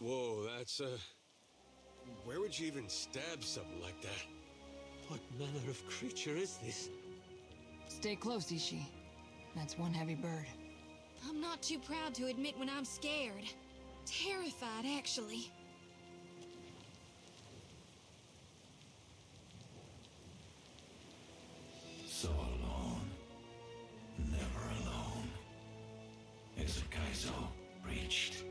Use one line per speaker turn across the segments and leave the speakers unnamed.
Whoa, that's, where would you even stab something like that?
What manner of creature is this?
Stay close, Ishi. That's one heavy bird.
I'm not too proud to admit when I'm scared. Terrified, actually.
So alone, never alone. Kaizo reached.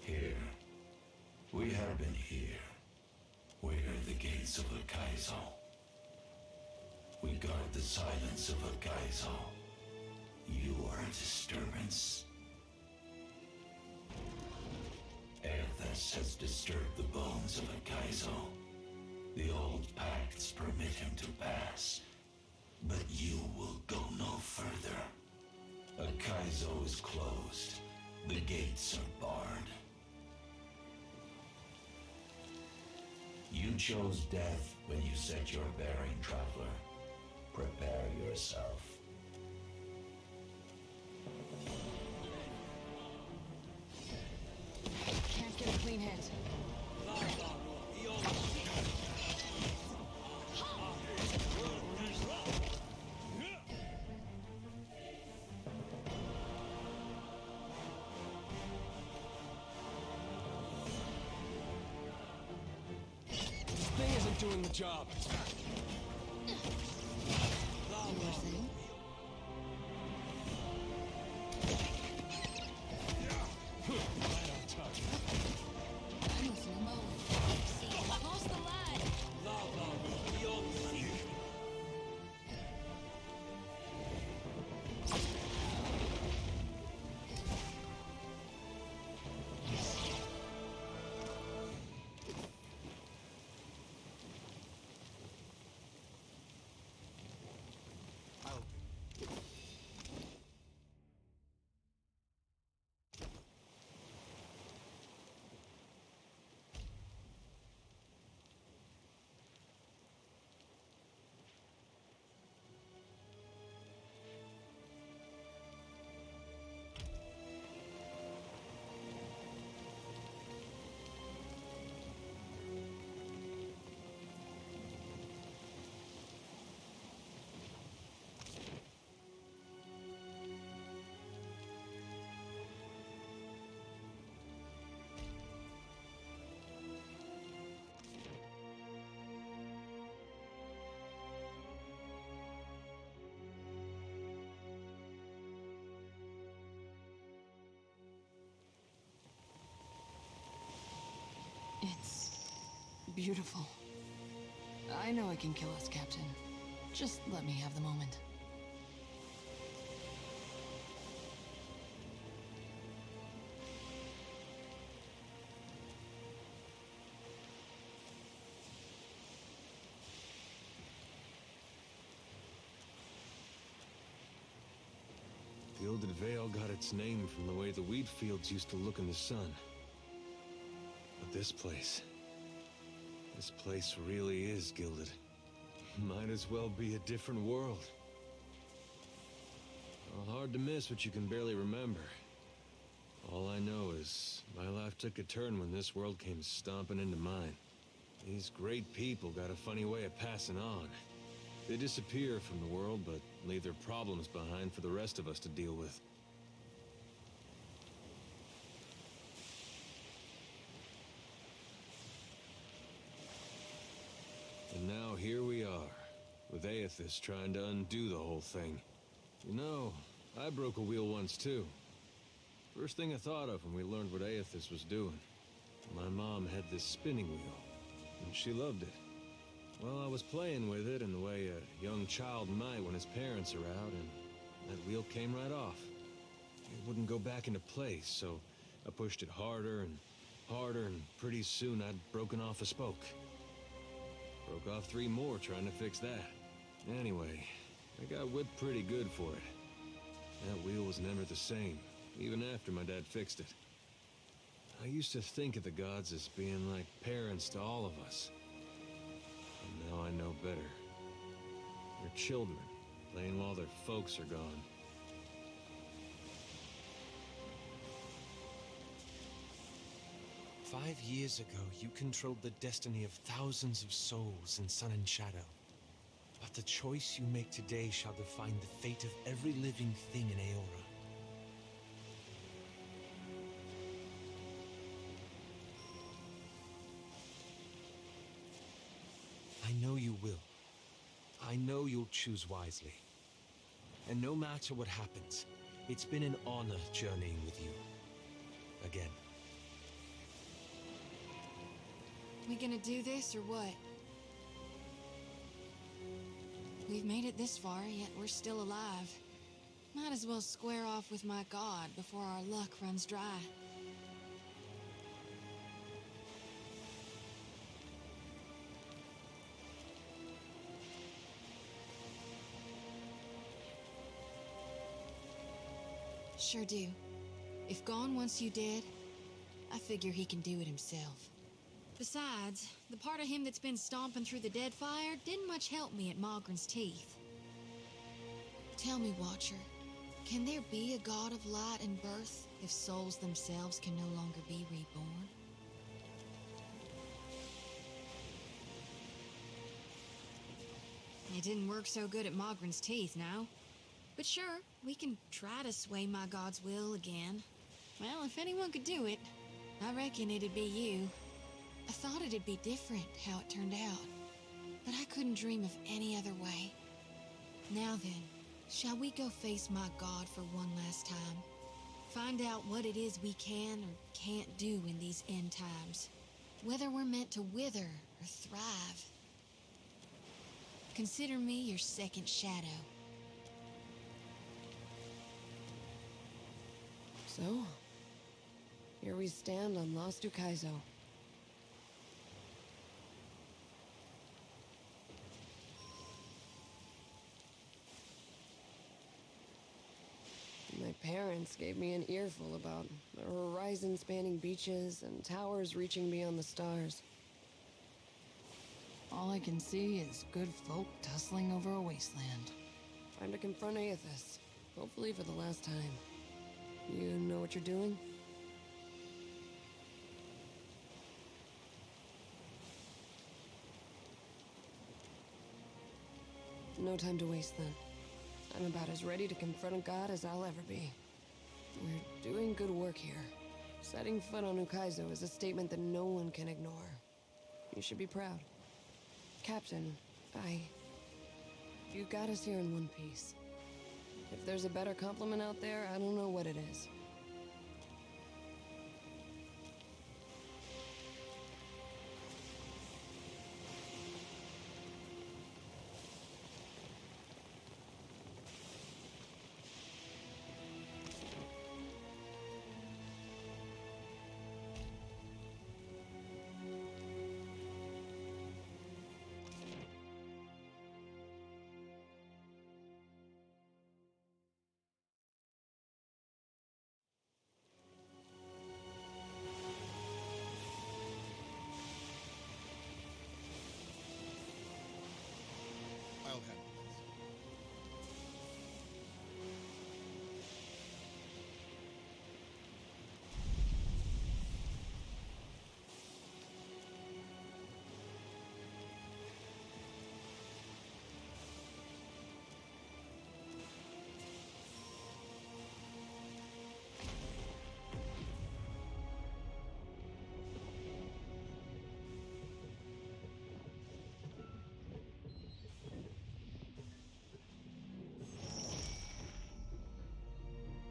Here. We have been here. Where the gates of Kaizo. We guard the silence of Kaizo. You are a disturbance. Aethys has disturbed the bones of Kaizo. The old pacts permit him to pass, but you will go no further. Kaizo is closed. The gates are barred. You chose death when you set your bearing, traveler. Prepare yourself.
Can't get a clean hit.
Thing isn't doing the job.
You were saying?
Right on touch.
I'm listening.
Lost the line.
It's beautiful. I know it can kill us, Captain. Just let me have the moment.
Gilded Vale got its name from the way the wheat fields used to look in the sun. But this place really is gilded. Might as well be a different world. Well, hard to miss what you can barely remember. All I know is my life took a turn when this world came stomping into mine. These great people got a funny way of passing on. They disappear from the world, but leave their problems behind for the rest of us to deal with. And now here we are, with Aethys trying to undo the whole thing. You know, I broke a wheel once too. First thing I thought of when we learned what Aethys was doing. My mom had this spinning wheel, and she loved it. Well, I was playing with it in the way a young child might when his parents are out, and that wheel came right off. It wouldn't go back into place, so I pushed it harder, and pretty soon I'd broken off a spoke. Broke off 3 more trying to fix that. Anyway, I got whipped pretty good for it. That wheel was never the same, even after my dad fixed it. I used to think of the gods as being like parents to all of us. And now I know better. They're children, playing while their folks are gone.
5 years ago, you controlled the destiny of thousands of souls in Sun and Shadow. But the choice you make today shall define the fate of every living thing in Aora. I know you will. I know you'll choose wisely. And no matter what happens, it's been an honor journeying with you. Again.
We gonna do this or what? We've made it this far, yet we're still alive. Might as well square off with my god before our luck runs dry. Sure do. If Gon wants you dead, I figure he can do it himself. Besides, the part of him that's been stomping through the Deadfire didn't much help me at Malgren's teeth. Tell me, Watcher, can there be a god of light and birth if souls themselves can no longer be reborn? It didn't work so good at Malgren's teeth now. But sure, we can try to sway my god's will again. Well, if anyone could do it, I reckon it'd be you. I thought it'd be different how it turned out, but I couldn't dream of any other way. Now then, shall we go face my god for one last time? Find out what it is we can or can't do in these end times. Whether we're meant to wither or thrive. Consider me your second shadow.
So, here we stand on Lost Ukaizo. My parents gave me an earful about the horizon-spanning beaches and towers reaching beyond the stars. All I can see is good folk tussling over a wasteland. Time to confront Aethys, hopefully for the last time. You know what you're doing? No time to waste then. I'm about as ready to confront a god as I'll ever be. We're doing good work here. Setting foot on Ukaizo is a statement that no one can ignore. You should be proud. Captain, you got us here in one piece. If there's a better compliment out there, I don't know what it is.
I'll handle this.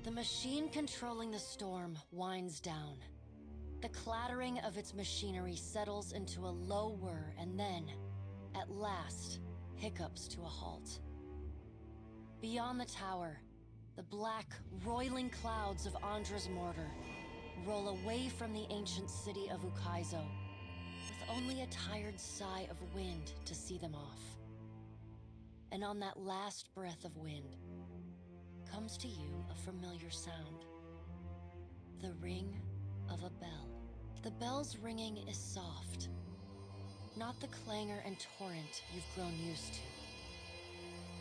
The machine controlling the storm winds down. The clattering of its machinery settles into a low whir and then, at last, hiccups to a halt. Beyond the tower, the black, roiling clouds of Andra's mortar roll away from the ancient city of Ukaizo, with only a tired sigh of wind to see them off. And on that last breath of wind, comes to you a familiar sound. The ring of a bell. The bell's ringing is soft, not the clangor and torrent you've grown used to.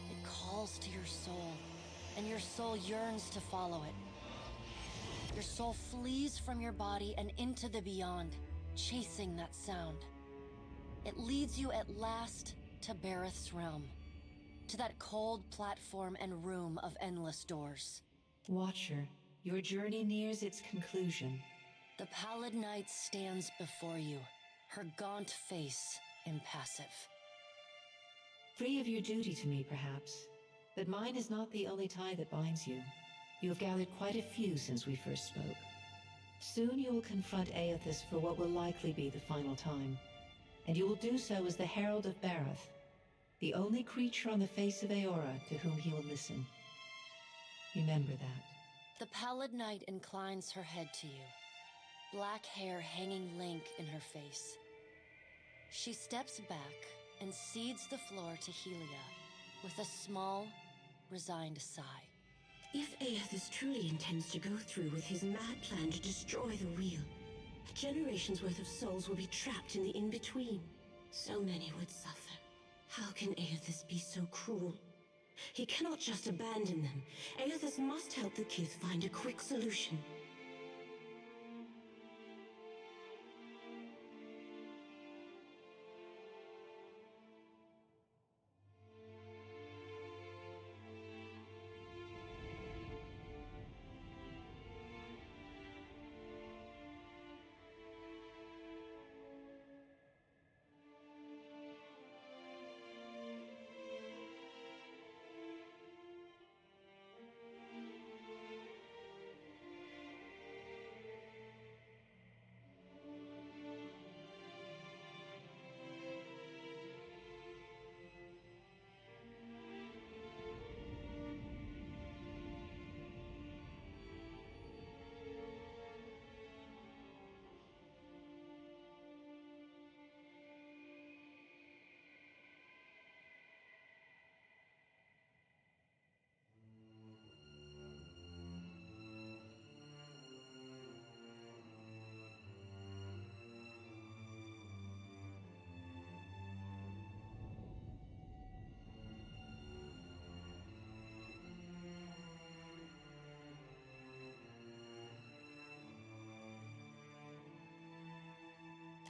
It calls to your soul, and your soul yearns to follow it. Your soul flees from your body and into the beyond, chasing that sound. It leads you at last to Bareth's realm, to that cold platform and room of endless doors.
Watcher, your journey nears its conclusion.
The Pallid Knight stands before you, her gaunt face impassive.
Free of your duty to me, perhaps, but mine is not the only tie that binds you. You have gathered quite a few since we first spoke. Soon you will confront Aethys for what will likely be the final time, and you will do so as the Herald of Bareth, the only creature on the face of Eora to whom he will listen. Remember that.
The Pallid Knight inclines her head to you, black hair hanging lank in her face. She steps back and cedes the floor to Helia with a small, resigned sigh.
If Aethys truly intends to go through with his mad plan to destroy the Wheel, a generation's worth of souls will be trapped in the in-between. So many would suffer. How can Aethys be so cruel? He cannot just abandon them. Aethys must help the Kith find a quick solution.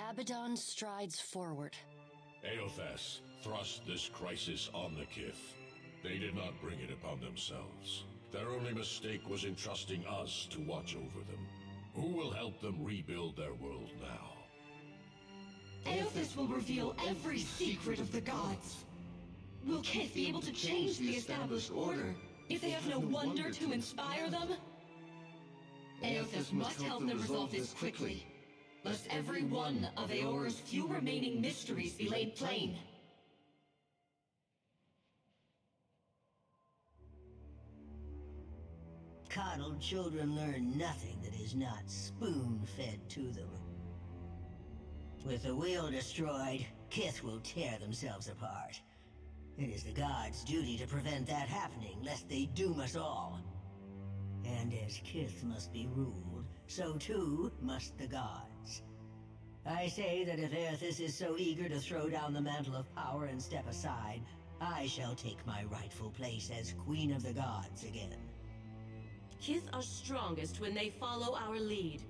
Abaddon strides forward.
Eothas thrust this crisis on the Kith. They did not bring it upon themselves. Their only mistake was entrusting us to watch over them. Who will help them rebuild their world now?
Aethys will reveal every secret of the gods. Will Kith be able to change the established order if they have no wonder to inspire them? Aethys must help them resolve this quickly, lest every one of Eora's few remaining mysteries be laid plain.
Coddled children learn nothing that is not spoon-fed to them. With the wheel destroyed, Kith will tear themselves apart. It is the gods' duty to prevent that happening, lest they doom us all. And as Kith must be ruled, so too must the gods. I say that if Aethys is so eager to throw down the mantle of power and step aside, I shall take my rightful place as Queen of the Gods again.
Kith are strongest when they follow our lead,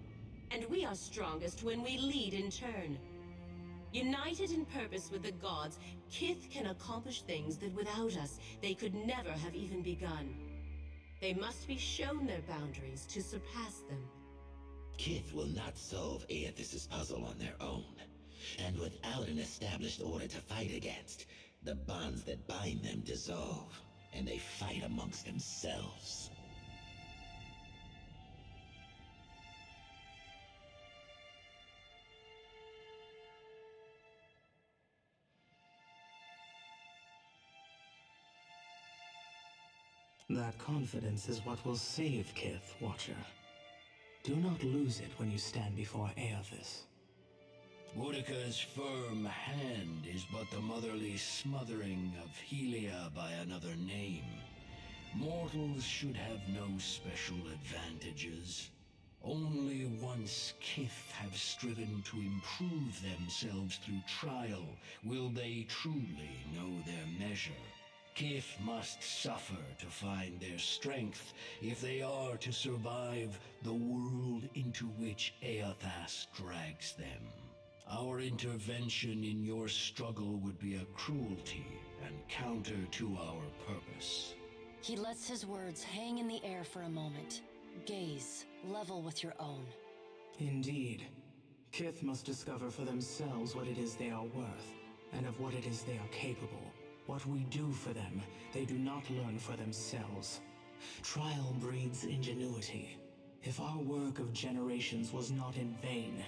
and we are strongest when we lead in turn. United in purpose with the gods, Kith can accomplish things that without us, they could never have even begun. They must be shown their boundaries to surpass them.
Kith will not solve Aethys' puzzle on their own. And without an established order to fight against, the bonds that bind them dissolve, and they fight amongst themselves.
That confidence is what will save Kith, Watcher. Do not lose it when you stand before Aethys.
Boudica's firm hand is but the motherly smothering of Helia by another name. Mortals should have no special advantages. Only once Kith have striven to improve themselves through trial will they truly know their measure. Kith must suffer to find their strength if they are to survive the world into which Eothas drags them. Our intervention in your struggle would be a cruelty and counter to our purpose.
He lets his words hang in the air for a moment. Gaze, level with your own.
Indeed. Kith must discover for themselves what it is they are worth, and of what it is they are capable. What we do for them, they do not learn for themselves. Trial breeds ingenuity. If our work of generations was not in vain,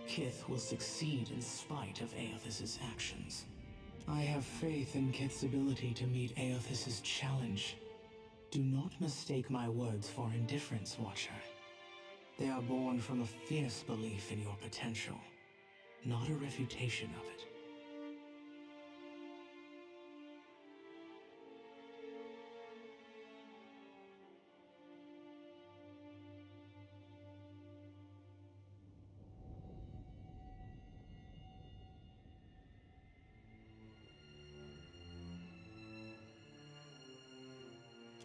Kith will succeed in spite of Aethys' actions. I have faith in Kith's ability to meet Aethys' challenge. Do not mistake my words for indifference, Watcher. They are born from a fierce belief in your potential, not a refutation of it.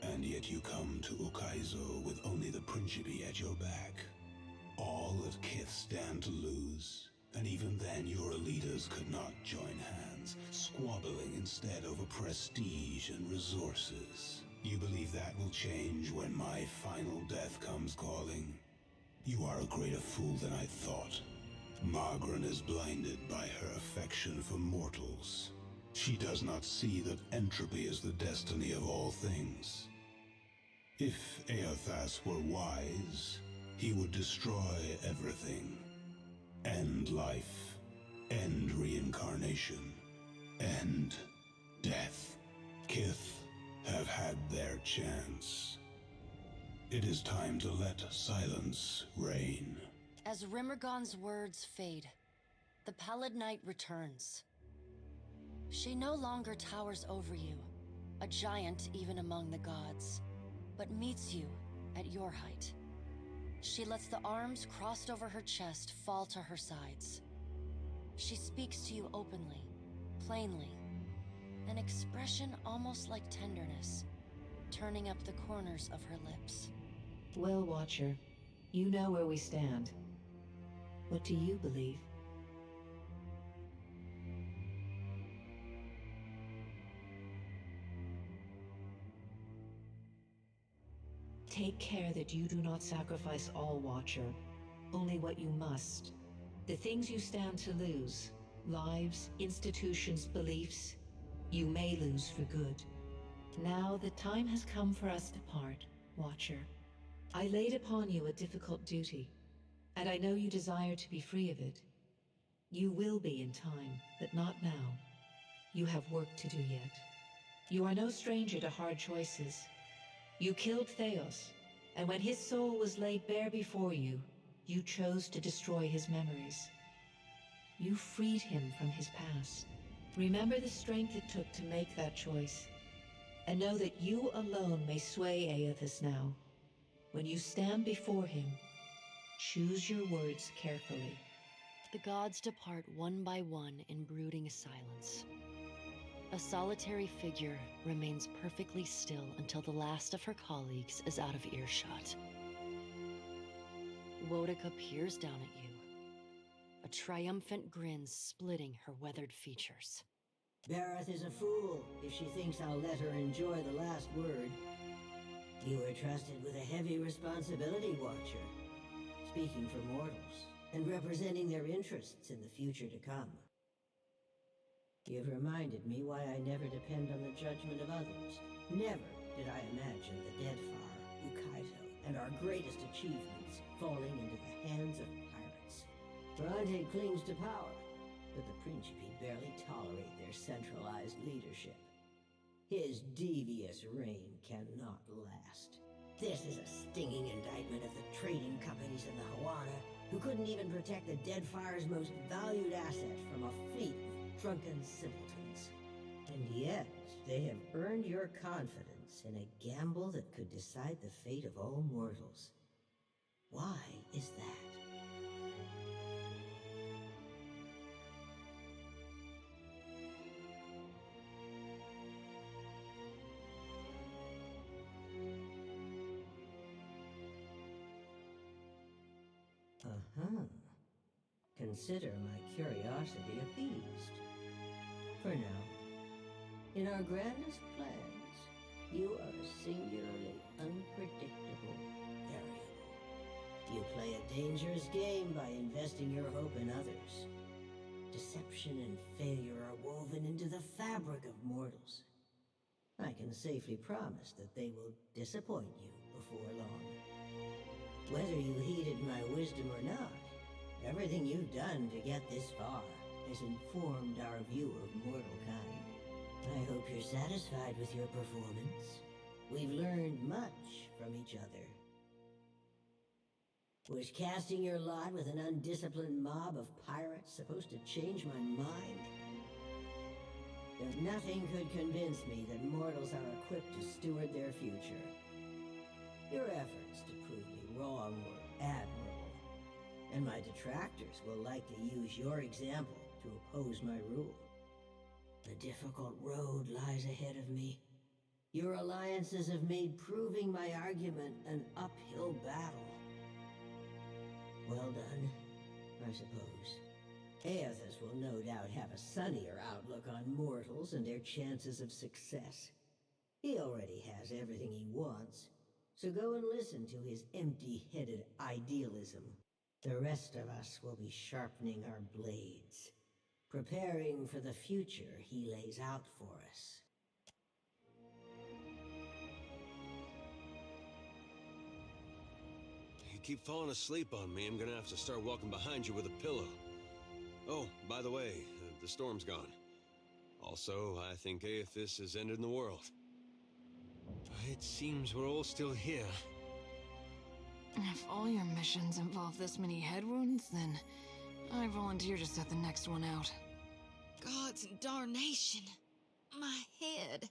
And yet you come to Ukaizo with only the Principe at your back. All of Kith stand to lose, and even then your leaders could not join hands, squabbling instead over prestige and resources. You believe that will change when my final death comes calling? You are a greater fool than I thought. Margaret is blinded by her affection for mortals. She does not see that entropy is the destiny of all things. If Aethys were wise, he would destroy everything. End life, end reincarnation, end death. Kith have had their chance. It is time to let silence reign.
As Rimergon's words fade, the Pallid Night returns. She no longer towers over you, a giant even among the gods, but meets you at your height. She lets the arms crossed over her chest fall to her sides. She speaks to you openly, plainly, an expression almost like tenderness, turning up the corners of her lips.
Well, Watcher, you know where we stand. What do you believe? Take care that you do not sacrifice all, Watcher. Only what you must. The things you stand to lose, lives, institutions, beliefs, you may lose for good. Now the time has come for us to part, Watcher. I laid upon you a difficult duty, and I know you desire to be free of it. You will be in time, but not now. You have work to do yet. You are no stranger to hard choices. You killed Theos, and when his soul was laid bare before you, you chose to destroy his memories. You freed him from his past. Remember the strength it took to make that choice, and know that you alone may sway Aethys now. When you stand before him, choose your words carefully.
The gods depart one by one in brooding silence. A solitary figure remains perfectly still until the last of her colleagues is out of earshot. Wodika peers down at you, a triumphant grin splitting her weathered features.
Bareth is a fool if she thinks I'll let her enjoy the last word. You were trusted with a heavy responsibility, Watcher. Speaking for mortals, and representing their interests in the future to come. You've reminded me why I never depend on the judgment of others. Never did I imagine the Deadfire, Ukaizo, and our greatest achievements falling into the hands of pirates. Bronte clings to power, but the Principe barely tolerate their centralized leadership. His devious reign cannot last. This is a stinging indictment of the trading companies in the Hawana, who couldn't even protect the Deadfire's most valued asset from a fleet of drunken simpletons. And yet, they have earned your confidence in a gamble that could decide the fate of all mortals. Why is that? consider my curiosity appeased. For now, in our grandest plans, you are a singularly unpredictable variable. You play a dangerous game by investing your hope in others. Deception and failure are woven into the fabric of mortals. I can safely promise that they will disappoint you before long. Whether you heeded my wisdom or not, everything you've done to get this far has informed our view of mortal kind. I hope you're satisfied with your performance. We've learned much from each other. Was casting your lot with an undisciplined mob of pirates supposed to change my mind? But nothing could convince me that mortals are equipped to steward their future. Your efforts to prove me wrong were admirable, and my detractors will likely use your example to oppose my rule. A difficult road lies ahead of me. Your alliances have made proving my argument an uphill battle. Well done, I suppose. Aethys will no doubt have a sunnier outlook on mortals and their chances of success. He already has everything he wants, so go and listen to his empty-headed idealism. The rest of us will be sharpening our blades, preparing for the future he lays out for us.
You keep falling asleep on me, I'm gonna have to start walking behind you with a pillow. Oh, by the way, the storm's gone. Also, I think Aethys has ended the world.
It seems we're all still here.
If all your missions involve this many head wounds, then I volunteer to set the next one out.
God's darnation. My head.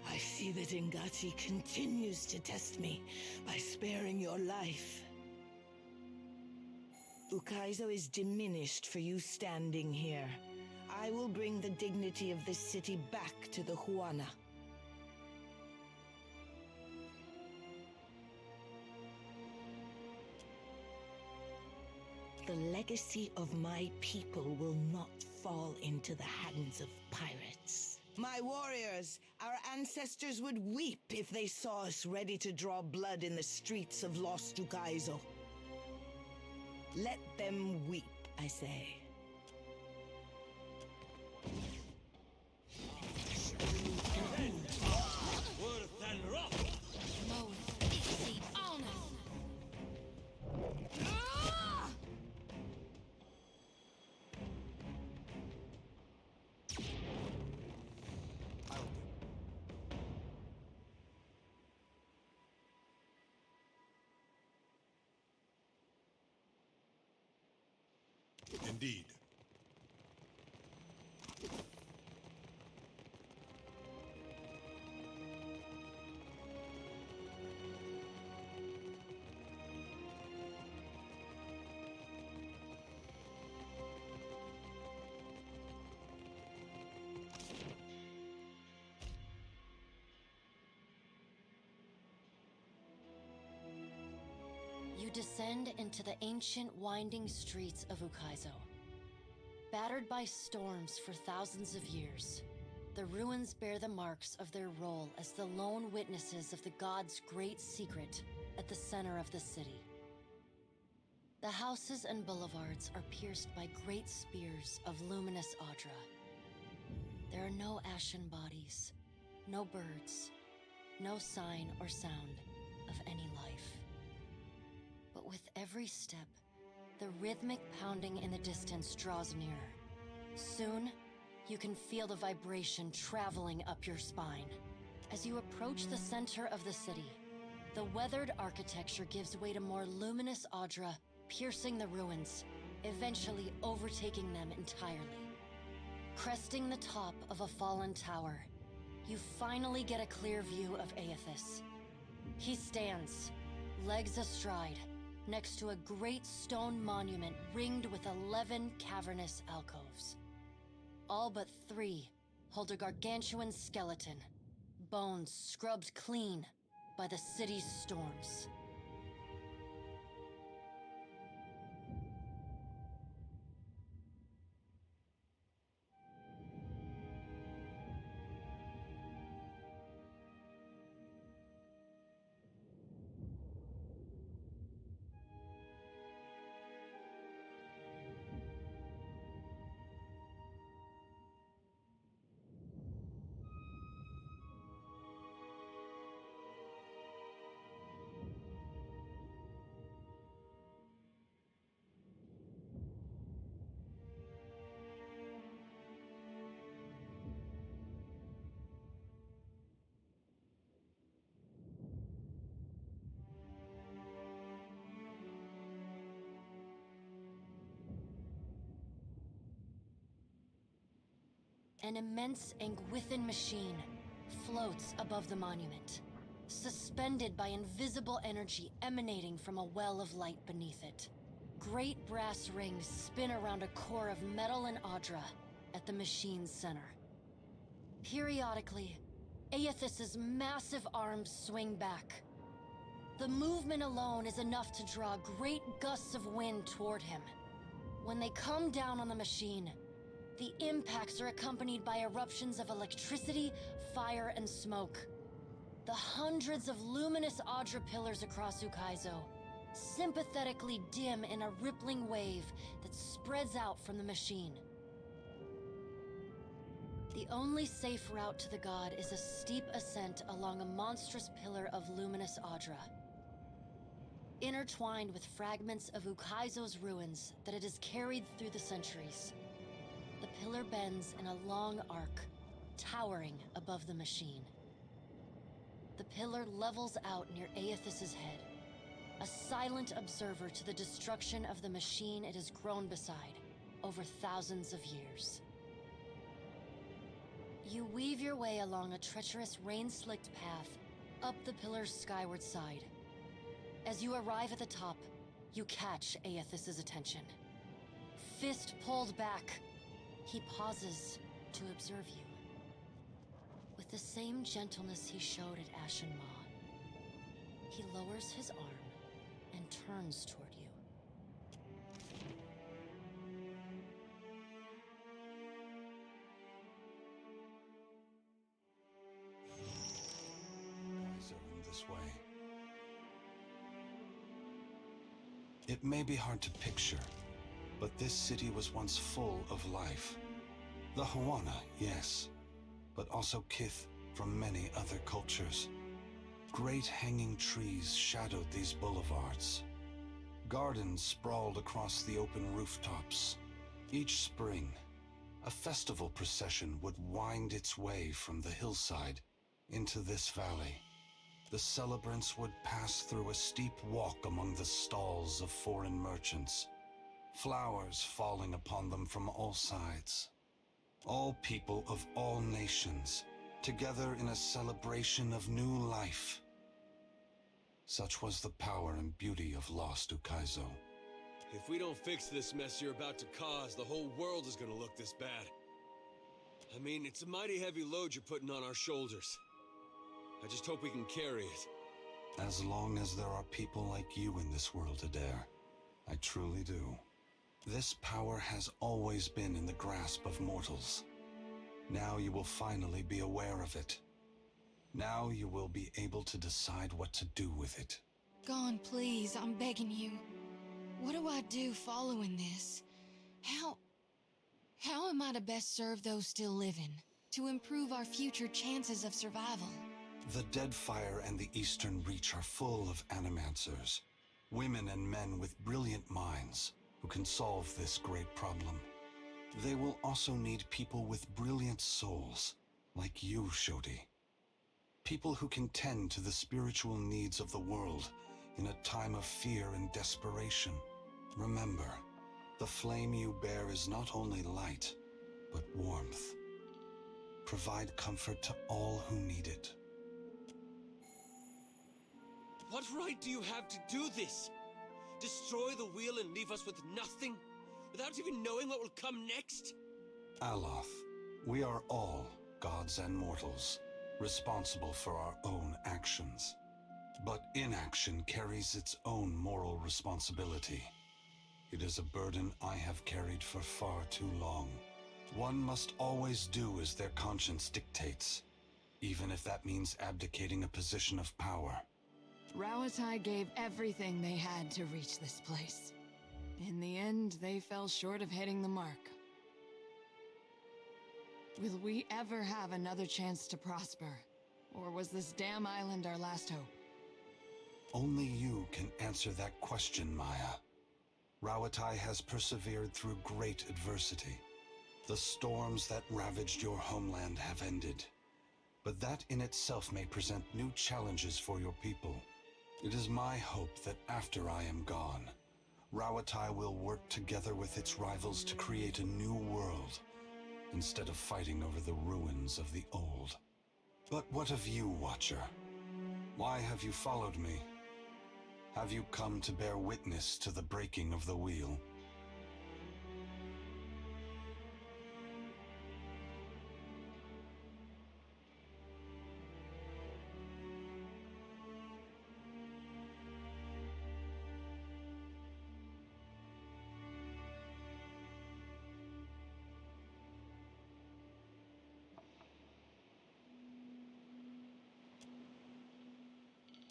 I see that Ingati continues to test me by sparing your life. Ukaizo is diminished for you standing here. I will bring the dignity of this city back to the Huana. The legacy of my people will not fall into the hands of pirates. My warriors, our ancestors would weep if they saw us ready to draw blood in the streets of Lost Ukaizo. Let them weep, I say.
Indeed.
You descend into the ancient winding streets of Ukaizo. Battered by storms for thousands of years, the ruins bear the marks of their role as the lone witnesses of the god's great secret at the center of the city. The houses and boulevards are pierced by great spears of luminous Audra. There are no ashen bodies, no birds, no sign or sound of any life. But with every step, the rhythmic pounding in the distance draws nearer. Soon, you can feel the vibration traveling up your spine. As you approach the center of the city, the weathered architecture gives way to more luminous Audra, piercing the ruins, eventually overtaking them entirely. Cresting the top of a fallen tower, you finally get a clear view of Aethys. He stands, legs astride, next to a great stone monument ringed with 11 cavernous alcoves. All but 3 hold a gargantuan skeleton, bones scrubbed clean by the city's storms. An immense Angwithan machine floats above the monument, suspended by invisible energy emanating from a well of light beneath it. Great brass rings spin around a core of metal and Audra at the machine's center. Periodically, Aethys's massive arms swing back. The movement alone is enough to draw great gusts of wind toward him. When they come down on the machine, the impacts are accompanied by eruptions of electricity, fire, and smoke. The hundreds of luminous Audra pillars across Ukaizo sympathetically dim in a rippling wave that spreads out from the machine. The only safe route to the god is a steep ascent along a monstrous pillar of luminous Audra. Intertwined with fragments of Ukaizo's ruins that it has carried through the centuries, the pillar bends in a long arc, towering above the machine. The pillar levels out near Aethys's head, a silent observer to the destruction of the machine it has grown beside over thousands of years. You weave your way along a treacherous, rain-slicked path up the pillar's skyward side. As you arrive at the top, you catch Aethys's attention. Fist pulled back, he pauses to observe you. With the same gentleness he showed at Ashen Maw, he lowers his arm and turns toward you.
Wiser in this way. It may be hard to picture, but this city was once full of life. The Huana, yes, but also Kith from many other cultures. Great hanging trees shadowed these boulevards. Gardens sprawled across the open rooftops. Each spring, a festival procession would wind its way from the hillside into this valley. The celebrants would pass through a steep walk among the stalls of foreign merchants, flowers falling upon them from all sides. All people of all nations, together in a celebration of new life. Such was the power and beauty of lost Ukaizo.
If we don't fix this mess you're about to cause, the whole world is gonna look this bad. I mean, it's a mighty heavy load you're putting on our shoulders. I just hope we can carry it.
As long as there are people like you in this world, Adair, I truly do. This power has always been in the grasp of mortals. Now you will finally be aware of it. Now you will be able to decide what to do with it.
Gon, please, I'm begging you. What do I do following this? How am I to best serve those still living, to improve our future chances of survival?
The Deadfire and the Eastern Reach are full of animancers.
Women and men with brilliant minds who can solve this great problem. They will also need people with brilliant souls, like you, Shodi. People who can tend to the spiritual needs of the world in a time of fear and desperation. Remember, the flame you bear is not only light, but warmth. Provide comfort to all who need it.
What right do you have to do this? Destroy the wheel and leave us with nothing? Without even knowing what will come next?
Aloth, we are all gods and mortals, responsible for our own actions. But inaction carries its own moral responsibility. It is a burden I have carried for far too long. One must always do as their conscience dictates, even if that means abdicating a position of power.
Rauatai gave everything they had to reach this place. In the end, they fell short of hitting the mark. Will we ever have another chance to prosper? Or was this damn island our last hope?
Only you can answer that question, Maya. Rauatai has persevered through great adversity. The storms that ravaged your homeland have ended. But that in itself may present new challenges for your people. It is my hope that after I am gone, Rauatai will work together with its rivals to create a new world, instead of fighting over the ruins of the old. But what of you, Watcher? Why have you followed me? Have you come to bear witness to the breaking of the wheel?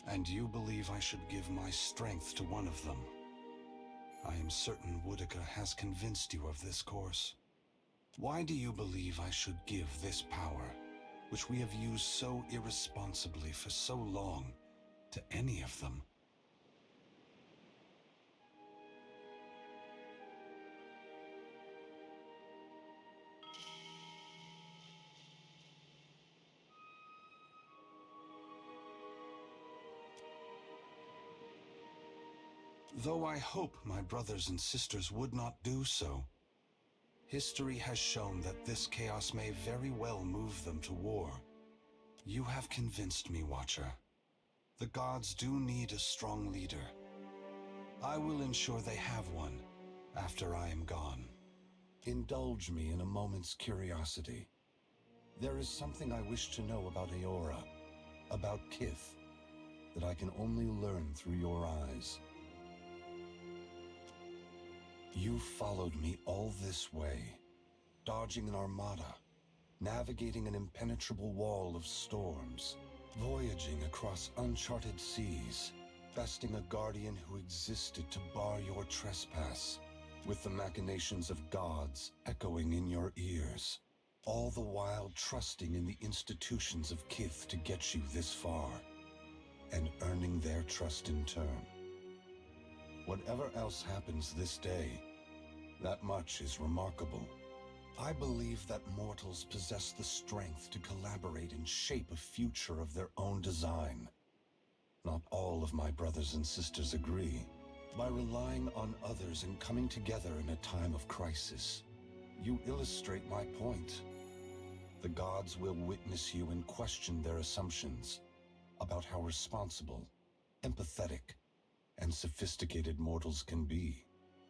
And you believe I should give my strength to one of them? I am certain Boudica has convinced you of this course. Why do you believe I should give this power, which we have used so irresponsibly for so long, to any of them? Though I hope my brothers and sisters would not do so, history has shown that this chaos may very well move them to war. You have convinced me, Watcher. The gods do need a strong leader. I will ensure they have one after I am gone. Indulge me in a moment's curiosity. There is something I wish to know about Eora, about Kith, that I can only learn through your eyes. You followed me all this way, dodging an armada, navigating an impenetrable wall of storms, voyaging across uncharted seas, besting a guardian who existed to bar your trespass, with the machinations of gods echoing in your ears, all the while trusting in the institutions of Kith to get you this far, and earning their trust in turn. Whatever else happens this day, that much is remarkable. I believe that mortals possess the strength to collaborate and shape a future of their own design. Not all of my brothers and sisters agree. By relying on others and coming together in a time of crisis, you illustrate my point. The gods will witness you and question their assumptions about how responsible, empathetic, and sophisticated mortals can be.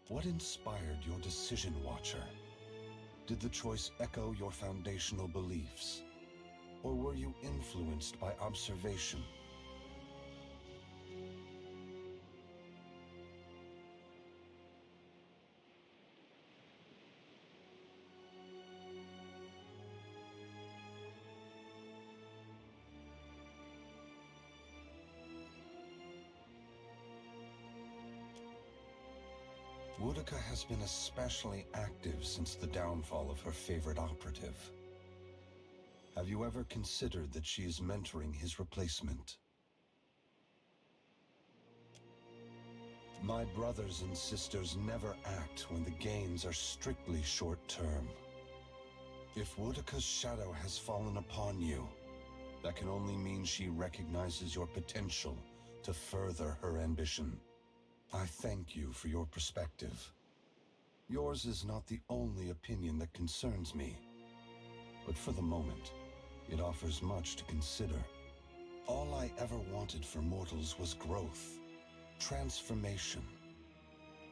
What inspired your decision, Watcher? Did the choice echo your foundational beliefs? Or were you influenced by observation? Boudica has been especially active since the downfall of her favorite operative. Have you ever considered that she is mentoring his replacement? My brothers and sisters never act when the gains are strictly short-term. If Woedica's shadow has fallen upon you, that can only mean she recognizes your potential to further her ambition. I thank you for your perspective. Yours is not the only opinion that concerns me, but for the moment, it offers much to consider. All I ever wanted for mortals was growth, transformation.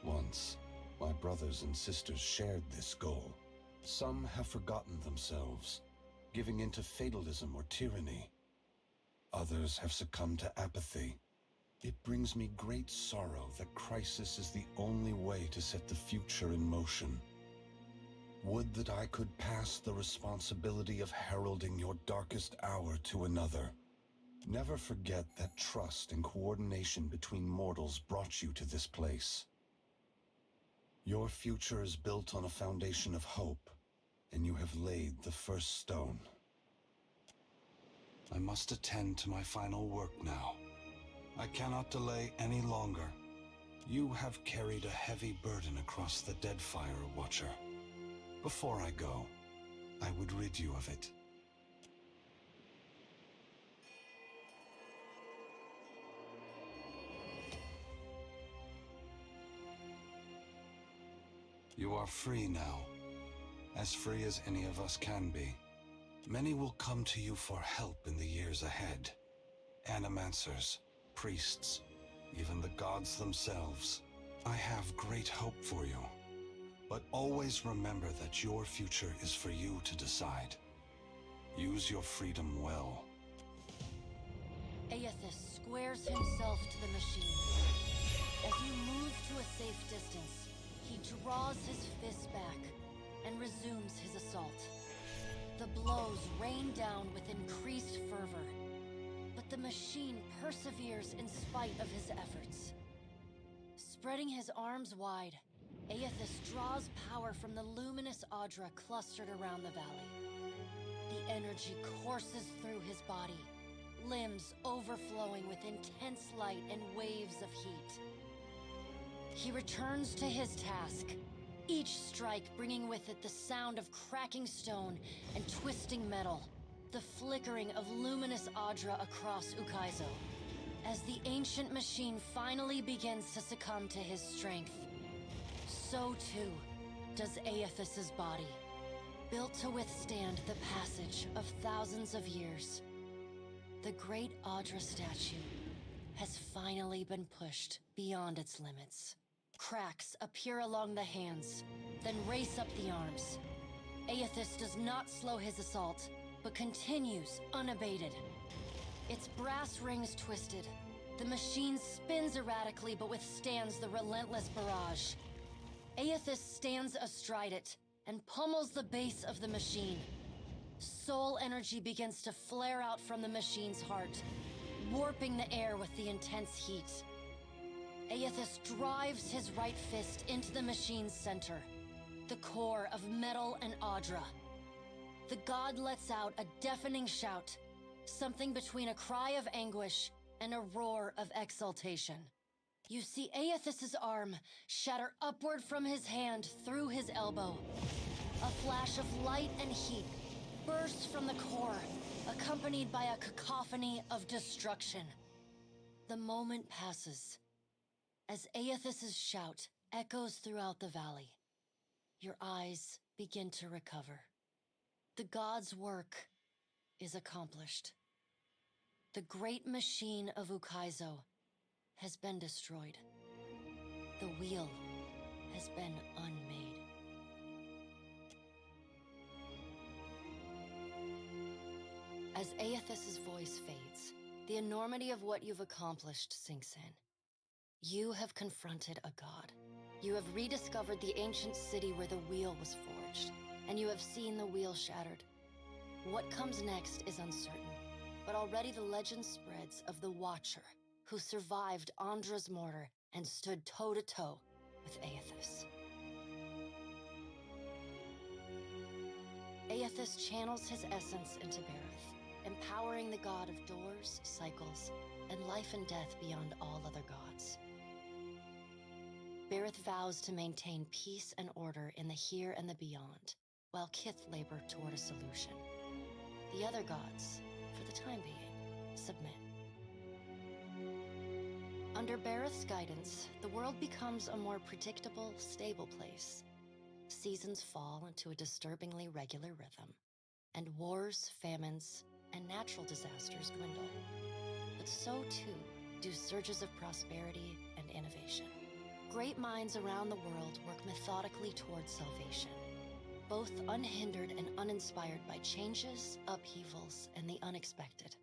Once, my brothers and sisters shared this goal. Some have forgotten themselves, giving into fatalism or tyranny. Others have succumbed to apathy. It brings me great sorrow that crisis is the only way to set the future in motion. Would that I could pass the responsibility of heralding your darkest hour to another. Never forget that trust and coordination between mortals brought you to this place. Your future is built on a foundation of hope, and you have laid the first stone. I must attend to my final work now. I cannot delay any longer. You have carried a heavy burden across the Deadfire, Watcher. Before I go, I would rid you of it. You are free now, as free as any of us can be. Many will come to you for help in the years ahead. Animancers, priests, even the gods themselves. I have great hope for you, but always remember that your future is for you to decide. Use your freedom well.
Aethys squares himself to the machine. As you move to a safe distance, he draws his fists back and resumes his assault. The blows rain down with increased fervor, but the machine perseveres in spite of his efforts. Spreading his arms wide, Aethys draws power from the luminous Audra clustered around the valley. The energy courses through his body, limbs overflowing with intense light and waves of heat. He returns to his task, each strike bringing with it the sound of cracking stone and twisting metal, the flickering of luminous Audra across Ukaizo. As the ancient machine finally begins to succumb to his strength, so too does Aethys' body, built to withstand the passage of thousands of years. The great Audra statue has finally been pushed beyond its limits. Cracks appear along the hands, then race up the arms. Aethys does not slow his assault, but continues unabated. Its brass rings twisted. The machine spins erratically but withstands the relentless barrage. Aethys stands astride it and pummels the base of the machine. Soul energy begins to flare out from the machine's heart, warping the air with the intense heat. Aethys drives his right fist into the machine's center, the core of metal and Audra. The god lets out a deafening shout, something between a cry of anguish and a roar of exultation. You see Aethys' arm shatter upward from his hand through his elbow. A flash of light and heat bursts from the core, accompanied by a cacophony of destruction. The moment passes as Aethys' shout echoes throughout the valley. Your eyes begin to recover. The god's work is accomplished. The great machine of Ukaizo has been destroyed. The wheel has been unmade. As Aethys' voice fades, the enormity of what you've accomplished sinks in. You have confronted a god. You have rediscovered the ancient city where the wheel was forged, and you have seen the wheel shattered. What comes next is uncertain, but already the legend spreads of the Watcher, who survived Andra's mortar and stood toe-to-toe with Aethys. Aethys channels his essence into Barroth, empowering the god of doors, cycles, and life and death beyond all other gods. Bareth vows to maintain peace and order in the here and the beyond, while Kith labor toward a solution. The other gods, for the time being, submit. Under Bareth's guidance, the world becomes a more predictable, stable place. Seasons fall into a disturbingly regular rhythm, and wars, famines, and natural disasters dwindle. But so too do surges of prosperity and innovation. Great minds around the world work methodically towards salvation, both unhindered and uninspired by changes, upheavals, and the unexpected.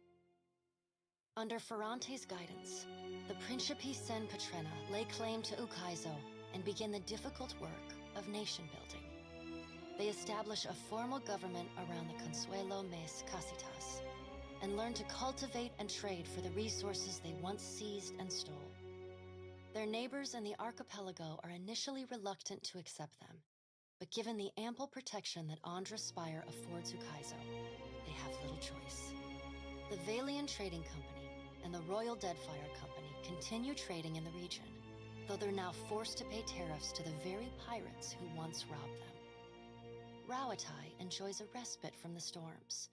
Under Ferrante's guidance, the Principi Sen Patrena lay claim to Ukaizo and begin the difficult work of nation building. They establish a formal government around the Consuelo Mes Casitas and learn to cultivate and trade for the resources they once seized and stole. Their neighbors in the archipelago are initially reluctant to accept them, but given the ample protection that Andra's Spire affords Ukaizo, they have little choice. The Valian Trading Company and the Royal Deadfire Company continue trading in the region, though they're now forced to pay tariffs to the very pirates who once robbed them. Rauatai enjoys a respite from the storms,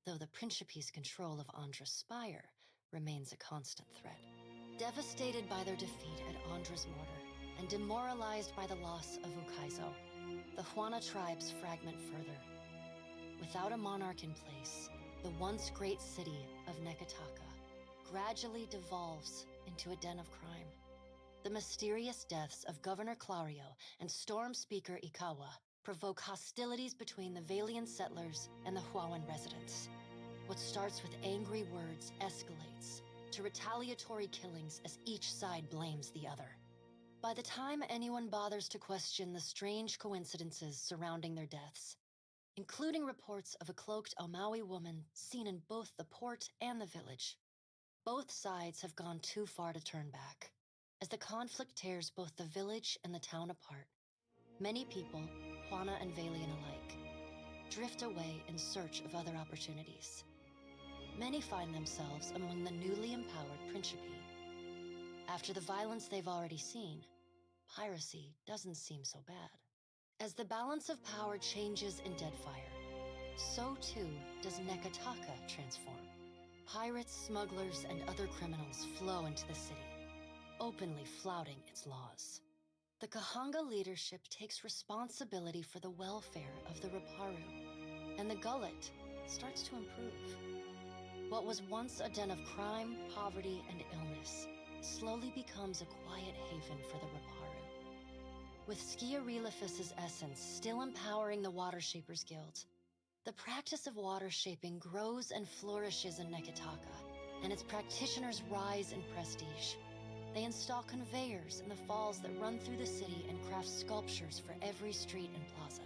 though the Principi's control of Andra's Spire remains a constant threat. Devastated by their defeat at Andra's Mortar and demoralized by the loss of Ukaizo, the Huana tribes fragment further. Without a monarch in place, the once great city of Neketaka gradually devolves into a den of crime. The mysterious deaths of Governor Clario and Storm Speaker Ikawa provoke hostilities between the Valian settlers and the Huawan residents. What starts with angry words escalates to retaliatory killings as each side blames the other. By the time anyone bothers to question the strange coincidences surrounding their deaths, including reports of a cloaked Omawi woman seen in both the port and the village, both sides have gone too far to turn back. As the conflict tears both the village and the town apart, many people, Huana and Valian alike, drift away in search of other opportunities. Many find themselves among the newly empowered Principi. After the violence they've already seen, piracy doesn't seem so bad. As the balance of power changes in Deadfire, so too does Neketaka transform. Pirates, smugglers, and other criminals flow into the city, openly flouting its laws. The Kahanga leadership takes responsibility for the welfare of the Raparu, and the Gullet starts to improve. What was once a den of crime, poverty, and illness slowly becomes a quiet haven for the Raparu. With Skiareelifus's essence still empowering the Watershapers Guild, the practice of water shaping grows and flourishes in Neketaka, and its practitioners rise in prestige. They install conveyors in the falls that run through the city and craft sculptures for every street and plaza.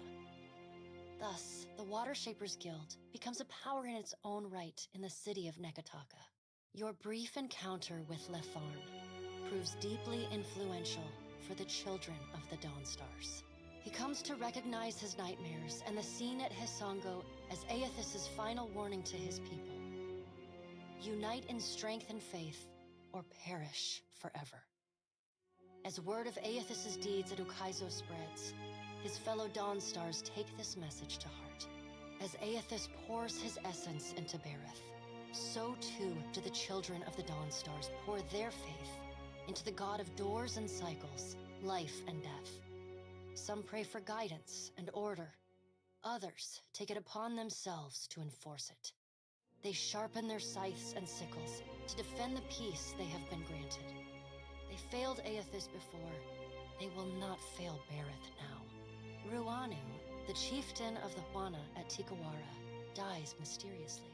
Thus, the Watershapers Guild becomes a power in its own right in the city of Neketaka. Your brief encounter with Letharn proves deeply influential for the children of the Dawnstars. He comes to recognize his nightmares and the scene at Hisongo as Aethys' final warning to his people. Unite in strength and faith, or perish forever. As word of Aethys' deeds at Ukaizo spreads, his fellow Dawnstars take this message to heart. As Aethys pours his essence into Bareth, so too do the children of the Dawnstars pour their faith into the god of doors and cycles, life and death. Some pray for guidance and order. Others take it upon themselves to enforce it. They sharpen their scythes and sickles to defend the peace they have been granted. They failed Aethys before. They will not fail Bareth now. Ruanu, the chieftain of the Huana at Tikawara, dies mysteriously.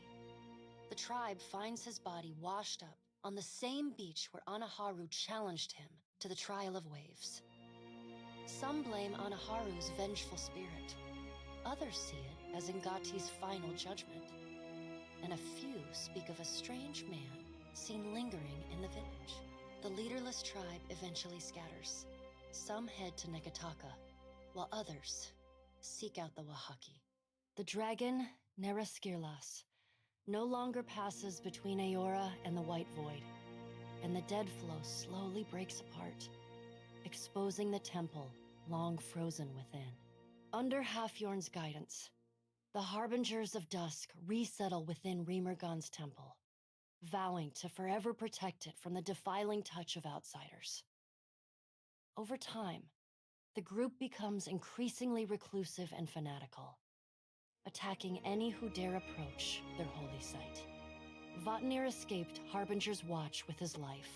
The tribe finds his body washed up on the same beach where Anaharu challenged him to the trial of waves. Some blame Anaharu's vengeful spirit. Others see it as Ngati's final judgment. And a few speak of a strange man seen lingering in the village. The leaderless tribe eventually scatters. Some head to Neketaka, while others seek out the Wahaki. The dragon, Neraskirlas, no longer passes between Aora and the White Void, and the dead flow slowly breaks apart. exposing the temple long frozen within. Under Halfjorn's guidance, the Harbingers of Dusk resettle within Remergon's temple, vowing to forever protect it from the defiling touch of outsiders. Over time, the group becomes increasingly reclusive and fanatical, attacking any who dare approach their holy site. Vatnir escaped Harbinger's watch with his life,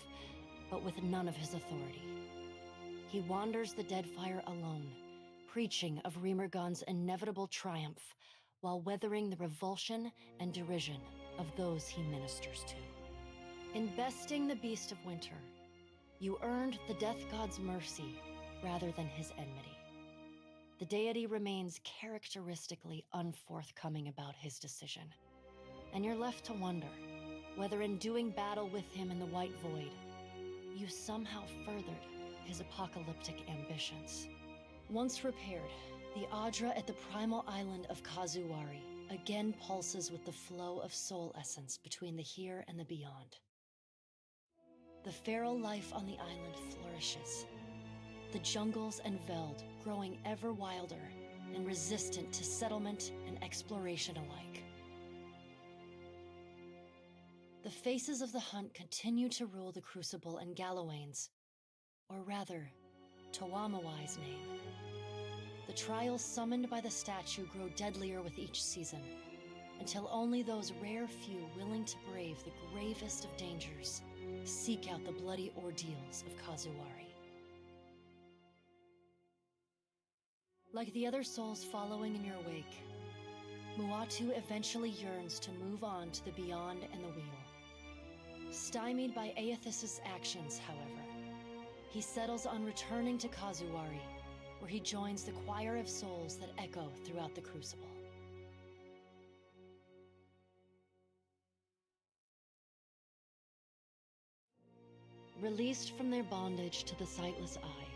but with none of his authority. He wanders the Deadfire alone, preaching of Remergon's inevitable triumph while weathering the revulsion and derision of those he ministers to. In besting the Beast of Winter, you earned the Death God's mercy rather than his enmity. The deity remains characteristically unforthcoming about his decision, and you're left to wonder whether in doing battle with him in the White Void, you somehow furthered his apocalyptic ambitions. Once repaired, the Adra at the primal island of Kazuwari again pulses with the flow of soul essence between the here and the beyond. The feral life on the island flourishes, the jungles and veld growing ever wilder and resistant to settlement and exploration alike. The faces of the hunt continue to rule the Crucible and Galawain's, or rather, Tawamawai's name. The trials summoned by the statue grow deadlier with each season, until only those rare few willing to brave the gravest of dangers seek out the bloody ordeals of Kazuwari. Like the other souls following in your wake, Muatu eventually yearns to move on to the beyond and the wheel. Stymied by Aethys' actions, however, he settles on returning to Kazuwari, where he joins the choir of souls that echo throughout the Crucible. Released from their bondage to the Sightless Eye,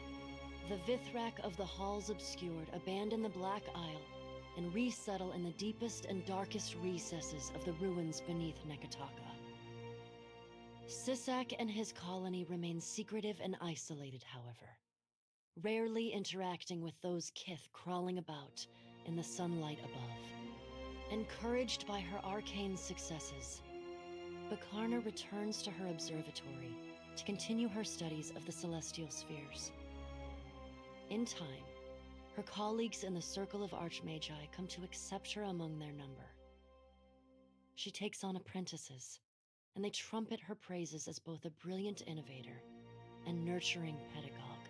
the Vithrak of the Halls Obscured abandon the Black Isle and resettle in the deepest and darkest recesses of the ruins beneath Neketaka. Sisak and his colony remain secretive and isolated, however, rarely interacting with those Kith crawling about in the sunlight above. Encouraged by her arcane successes, Bakarna returns to her observatory to continue her studies of the celestial spheres. In time, her colleagues in the Circle of Archmagi come to accept her among their number. She takes on apprentices, and they trumpet her praises as both a brilliant innovator and nurturing pedagogue.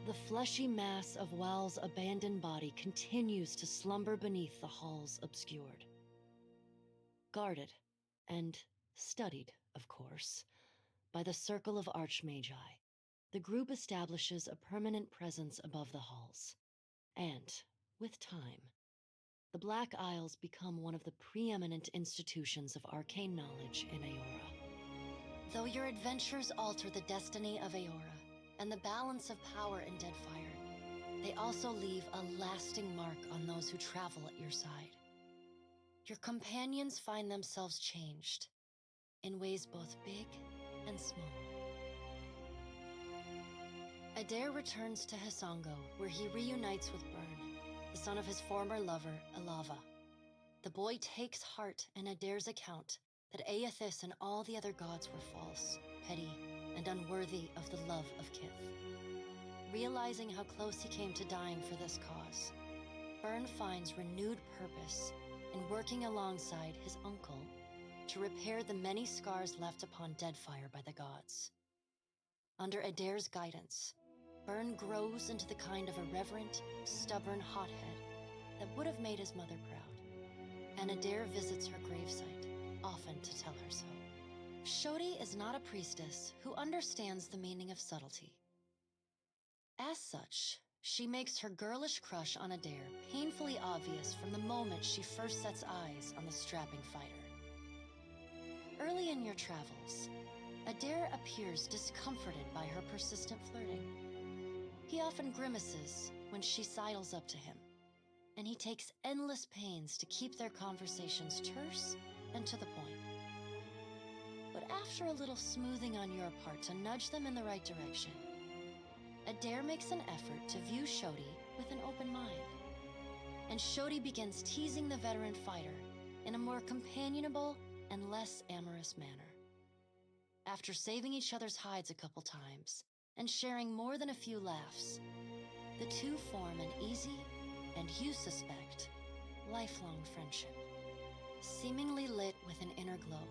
The fleshy mass of Wal's abandoned body continues to slumber beneath the halls obscured. Guarded, and studied, of course, by the Circle of Archmagi, the group establishes a permanent presence above the halls. And, with time, the Black Isles become one of the preeminent institutions of arcane knowledge in Eora. Though your adventures alter the destiny of Eora and the balance of power in Deadfire, they also leave a lasting mark on those who travel at your side. Your companions find themselves changed, in ways both big and small. Adair returns to Hisango, where he reunites with Byrne, the son of his former lover, Alava. The boy takes heart in Adair's account that Aethys and all the other gods were false, petty, and unworthy of the love of Kith. Realizing how close he came to dying for this cause, Byrne finds renewed purpose in working alongside his uncle to repair the many scars left upon Deadfire by the gods. Under Adair's guidance, Byrne grows into the kind of irreverent, stubborn hothead that would have made his mother proud, and Adair visits her gravesite, often to tell her so. Shodi is not a priestess who understands the meaning of subtlety. As such, she makes her girlish crush on Adair painfully obvious from the moment she first sets eyes on the strapping fighter. Early in your travels, Adair appears discomforted by her persistent flirting. He often grimaces when she sidles up to him, and he takes endless pains to keep their conversations terse and to the point. But after a little smoothing on your part to nudge them in the right direction, Adair makes an effort to view Shodi with an open mind. And Shodi begins teasing the veteran fighter in a more companionable and less amorous manner. After saving each other's hides a couple times and sharing more than a few laughs, the two form an easy, and you suspect, lifelong friendship. Seemingly lit with an inner glow,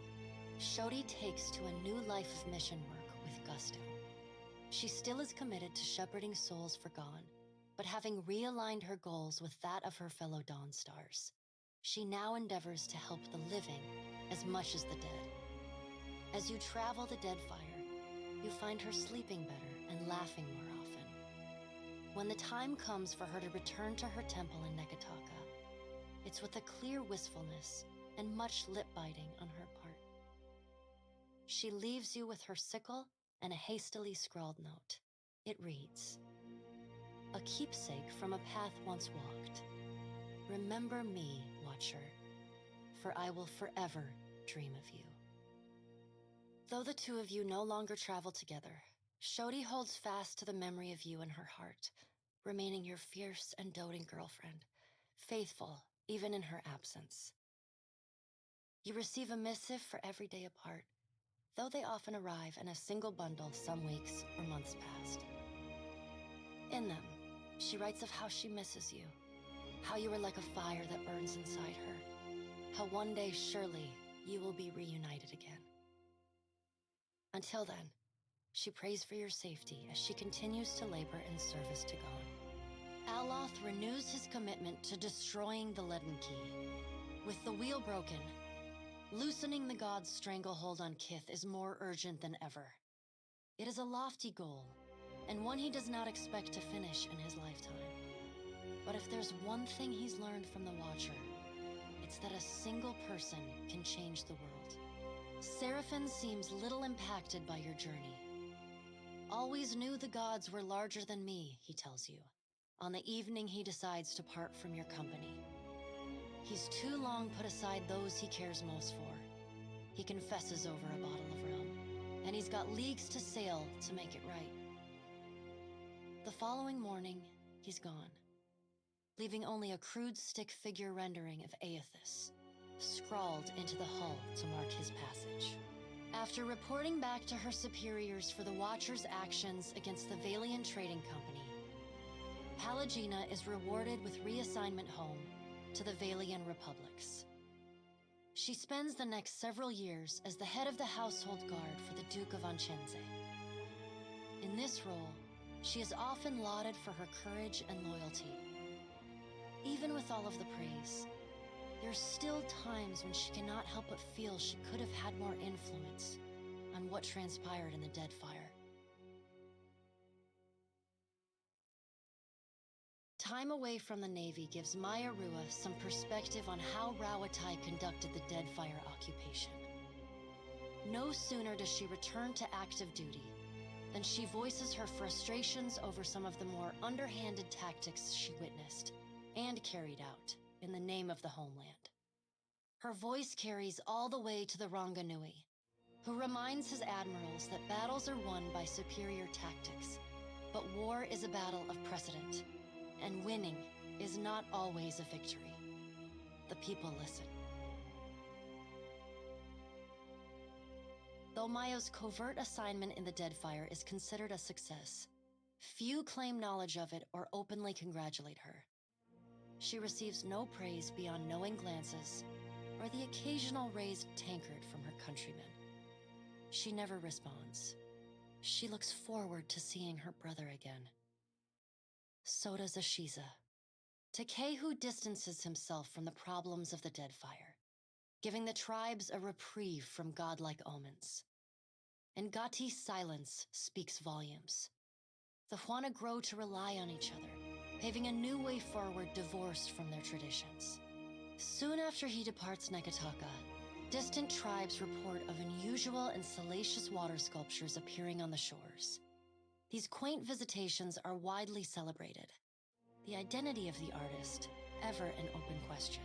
Shodi takes to a new life of mission work with gusto. She still is committed to shepherding souls forgone, but having realigned her goals with that of her fellow Dawnstars, she now endeavors to help the living as much as the dead. As you travel the Deadfire, you find her sleeping better and laughing more often. When the time comes for her to return to her temple in Neketaka, it's with a clear wistfulness and much lip-biting on her part. She leaves you with her sickle and a hastily scrawled note. It reads, "A keepsake from a path once walked. Remember me, Watcher, for I will forever dream of you." Though the two of you no longer travel together, Shodi holds fast to the memory of you in her heart, remaining your fierce and doting girlfriend, faithful even in her absence. You receive a missive for every day apart, though they often arrive in a single bundle some weeks or months past. In them, she writes of how she misses you, how you are like a fire that burns inside her, how one day surely you will be reunited again. Until then, she prays for your safety as she continues to labor in service to God. Aloth renews his commitment to destroying the Leaden Key. With the wheel broken, loosening the god's stranglehold on Kith is more urgent than ever. It is a lofty goal, and one he does not expect to finish in his lifetime. But if there's one thing he's learned from the Watcher, it's that a single person can change the world. Seraphon seems little impacted by your journey. Always knew the gods were larger than me, he tells you, on the evening he decides to part from your company. He's too long put aside those he cares most for. He confesses over a bottle of rum, and he's got leagues to sail to make it right. The following morning, he's gone, leaving only a crude stick figure rendering of Aethys, scrawled into the hull to mark his passage. After reporting back to her superiors for the Watcher's actions against the Valian Trading Company, Pallegina is rewarded with reassignment home to the Valian Republics. She spends the next several years as the head of the household guard for the Duke of Ancense. In this role, she is often lauded for her courage and loyalty. Even with all of the praise, there's still times when she cannot help but feel she could have had more influence on what transpired in the Deadfire. Time away from the Navy gives Maya Rua some perspective on how Rauatai conducted the Deadfire occupation. No sooner does she return to active duty than she voices her frustrations over some of the more underhanded tactics she witnessed and carried out in the name of the homeland. Her voice carries all the way to the Ranganui, who reminds his admirals that battles are won by superior tactics, but war is a battle of precedent, and winning is not always a victory. The people listen. Though Maya's covert assignment in the Deadfire is considered a success, few claim knowledge of it or openly congratulate her. She receives no praise beyond knowing glances or the occasional raised tankard from her countrymen. She never responds. She looks forward to seeing her brother again. So does Ashiza. Tekehu distances himself from the problems of the Deadfire, giving the tribes a reprieve from godlike omens. And Gati's silence speaks volumes. The Huana grow to rely on each other, paving a new way forward divorced from their traditions. Soon after he departs Neketaka, distant tribes report of unusual and salacious water sculptures appearing on the shores. These quaint visitations are widely celebrated. The identity of the artist, ever an open question.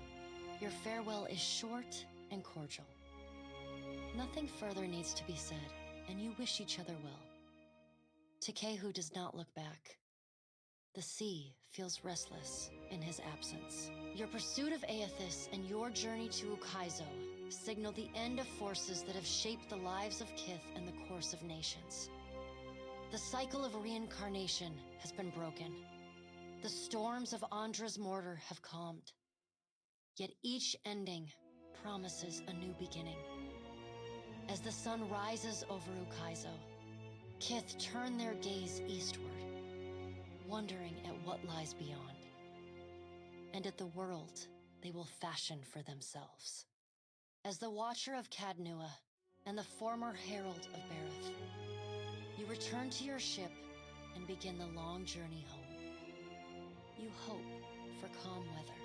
Your farewell is short and cordial. Nothing further needs to be said, and you wish each other well. Tekehu does not look back. The sea feels restless in his absence. Your pursuit of Aethys and your journey to Ukaizo signal the end of forces that have shaped the lives of Kith and the course of nations. The cycle of reincarnation has been broken. The storms of Andra's mortar have calmed. Yet each ending promises a new beginning. As the sun rises over Ukaizo, Kith turn their gaze eastward, wondering at what lies beyond, and at the world they will fashion for themselves. As the Watcher of Cadnua and the former Herald of Bareth, you return to your ship and begin the long journey home. You hope for calm weather,